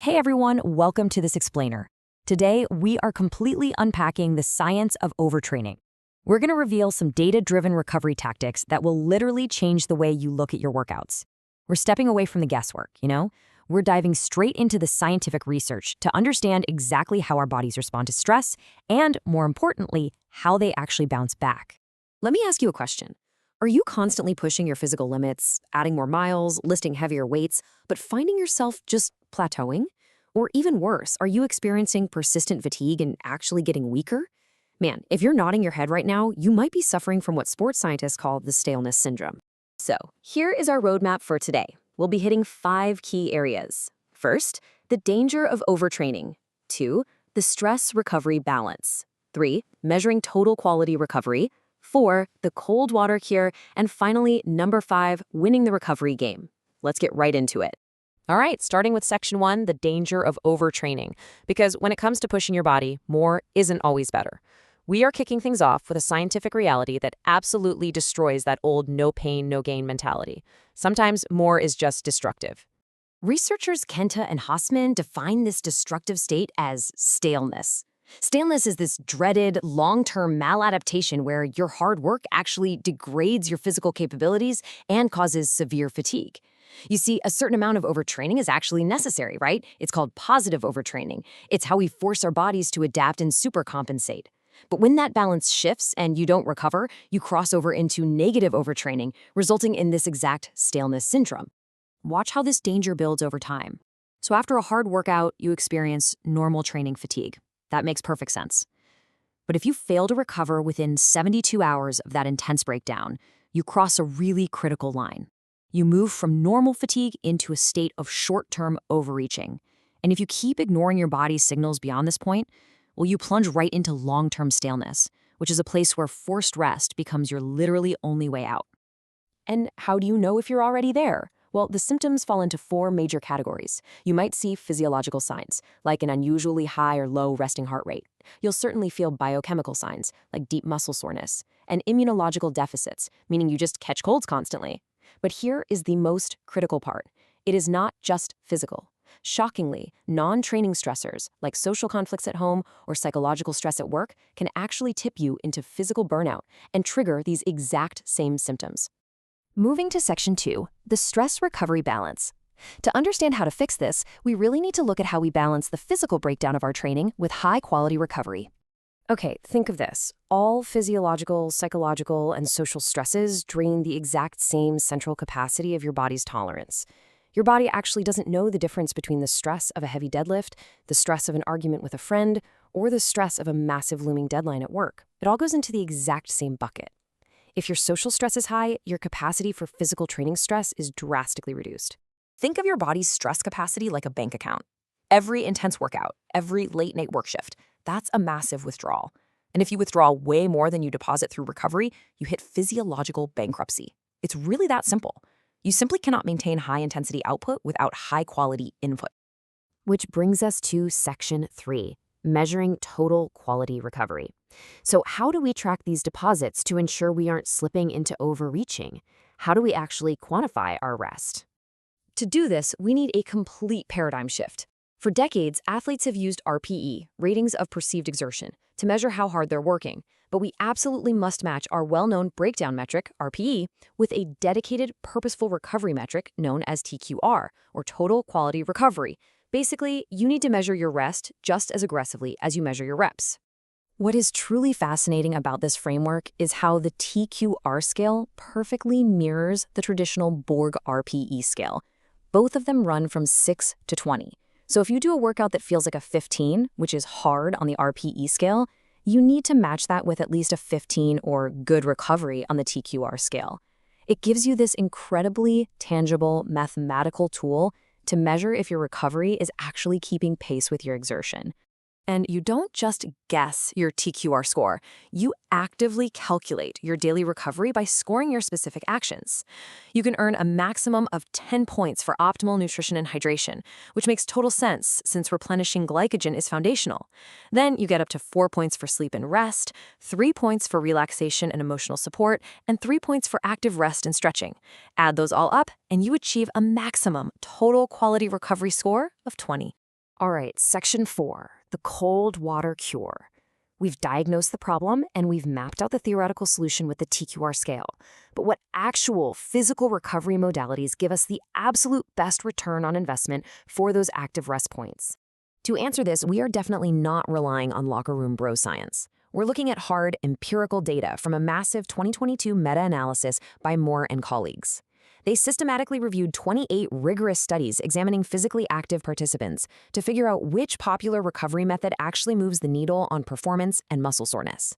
Hey everyone, welcome to this explainer. Today, we are completely unpacking the science of overtraining. We're going to reveal some data-driven recovery tactics that will literally change the way you look at your workouts. We're stepping away from the guesswork, We're diving straight into the scientific research to understand exactly how our bodies respond to stress and, more importantly, how they actually bounce back. Let me ask you a question. Are you constantly pushing your physical limits, adding more miles, lifting heavier weights, but finding yourself just plateauing? Or even worse, are you experiencing persistent fatigue and actually getting weaker? Man, if you're nodding your head right now, you might be suffering from what sports scientists call the staleness syndrome. So, here is our roadmap for today. We'll be hitting 5 key areas. First, the danger of overtraining. 2, the stress recovery balance. 3, measuring total quality recovery. 4, the cold water cure. And finally, number 5, winning the recovery game. Let's get right into it. All right, starting with section 1, the danger of overtraining. Because when it comes to pushing your body, more isn't always better. We are kicking things off with a scientific reality that absolutely destroys that old no pain, no gain mentality. Sometimes more is just destructive. Researchers Kenta and Hassman define this destructive state as staleness. Staleness is this dreaded, long-term maladaptation where your hard work actually degrades your physical capabilities and causes severe fatigue. You see, a certain amount of overtraining is actually necessary, right? It's called positive overtraining. It's how we force our bodies to adapt and supercompensate. But when that balance shifts and you don't recover, you cross over into negative overtraining, resulting in this exact staleness syndrome. Watch how this danger builds over time. So after a hard workout, you experience normal training fatigue. That makes perfect sense. But if you fail to recover within 72 hours of that intense breakdown, you cross a really critical line. You move from normal fatigue into a state of short-term overreaching. And if you keep ignoring your body's signals beyond this point, well, you plunge right into long-term staleness, which is a place where forced rest becomes your literally only way out. And how do you know if you're already there? Well, the symptoms fall into 4 major categories. You might see physiological signs, like an unusually high or low resting heart rate. You'll certainly feel biochemical signs, like deep muscle soreness, and immunological deficits, meaning you just catch colds constantly. But here is the most critical part. It is not just physical. Shockingly, non-training stressors, like social conflicts at home or psychological stress at work, can actually tip you into physical burnout and trigger these exact same symptoms. Moving to section 2, the stress recovery balance. To understand how to fix this, we really need to look at how we balance the physical breakdown of our training with high-quality recovery. Okay, think of this. All physiological, psychological, and social stresses drain the exact same central capacity of your body's tolerance. Your body actually doesn't know the difference between the stress of a heavy deadlift, the stress of an argument with a friend, or the stress of a massive looming deadline at work. It all goes into the exact same bucket. If your social stress is high, your capacity for physical training stress is drastically reduced. Think of your body's stress capacity like a bank account. Every intense workout, every late-night work shift, that's a massive withdrawal. And if you withdraw way more than you deposit through recovery, you hit physiological bankruptcy. It's really that simple. You simply cannot maintain high-intensity output without high-quality input. Which brings us to section 3, measuring total quality recovery. So how do we track these deposits to ensure we aren't slipping into overreaching? How do we actually quantify our rest? To do this, we need a complete paradigm shift. For decades, athletes have used RPE, ratings of perceived exertion, to measure how hard they're working. But we absolutely must match our well-known breakdown metric, RPE, with a dedicated, purposeful recovery metric known as TQR, or total quality recovery. Basically, you need to measure your rest just as aggressively as you measure your reps. What is truly fascinating about this framework is how the TQR scale perfectly mirrors the traditional Borg RPE scale. Both of them run from 6 to 20. So if you do a workout that feels like a 15, which is hard on the RPE scale, you need to match that with at least a 15 or good recovery on the TQR scale. It gives you this incredibly tangible mathematical tool to measure if your recovery is actually keeping pace with your exertion. And you don't just guess your TQR score. You actively calculate your daily recovery by scoring your specific actions. You can earn a maximum of 10 points for optimal nutrition and hydration, which makes total sense since replenishing glycogen is foundational. Then you get up to 4 points for sleep and rest, 3 points for relaxation and emotional support, and 3 points for active rest and stretching. Add those all up, and you achieve a maximum total quality recovery score of 20. All right, section 4, the cold water cure. We've diagnosed the problem and we've mapped out the theoretical solution with the TQR scale. But what actual physical recovery modalities give us the absolute best return on investment for those active rest points? To answer this, we are definitely not relying on locker room bro science. We're looking at hard, empirical data from a massive 2022 meta-analysis by Moore and colleagues. They systematically reviewed 28 rigorous studies examining physically active participants to figure out which popular recovery method actually moves the needle on performance and muscle soreness.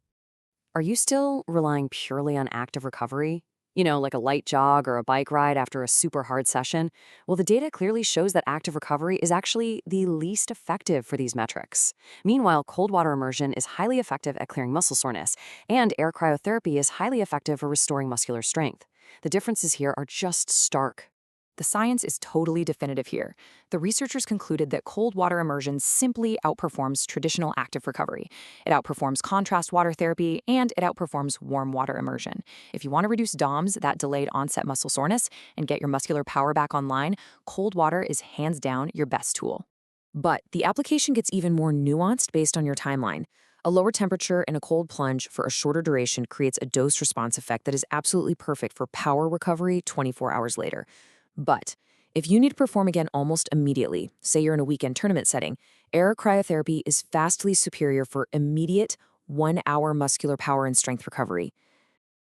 Are you still relying purely on active recovery? You know, like a light jog or a bike ride after a super hard session? Well, the data clearly shows that active recovery is actually the least effective for these metrics. Meanwhile, cold water immersion is highly effective at clearing muscle soreness, and air cryotherapy is highly effective for restoring muscular strength. The differences here are just stark. The science is totally definitive here. The researchers concluded that cold water immersion simply outperforms traditional active recovery. It outperforms contrast water therapy, and it outperforms warm water immersion. If you want to reduce DOMS, that delayed onset muscle soreness, and get your muscular power back online, cold water is hands down your best tool. But the application gets even more nuanced based on your timeline. A lower temperature and a cold plunge for a shorter duration creates a dose-response effect that is absolutely perfect for power recovery 24 hours later. But if you need to perform again almost immediately, say you're in a weekend tournament setting, air cryotherapy is vastly superior for immediate 1-hour muscular power and strength recovery.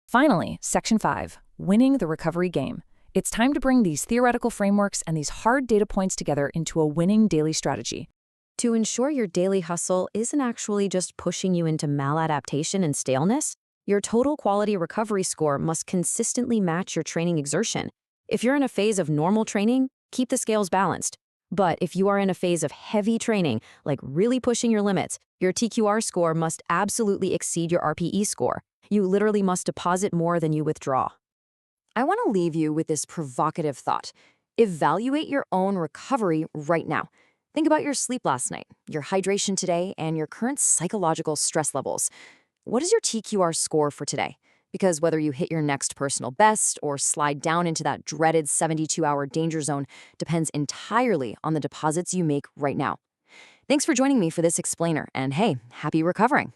Finally, Section 5, winning the recovery game. It's time to bring these theoretical frameworks and these hard data points together into a winning daily strategy. To ensure your daily hustle isn't actually just pushing you into maladaptation and staleness, your total quality recovery score must consistently match your training exertion. If you're in a phase of normal training, keep the scales balanced. But if you are in a phase of heavy training, like really pushing your limits, your TQR score must absolutely exceed your RPE score. You literally must deposit more than you withdraw. I want to leave you with this provocative thought. Evaluate your own recovery right now. Think about your sleep last night, your hydration today, and your current psychological stress levels. What is your TQR score for today? Because whether you hit your next personal best or slide down into that dreaded 72-hour danger zone depends entirely on the deposits you make right now. Thanks for joining me for this explainer, and hey, happy recovering!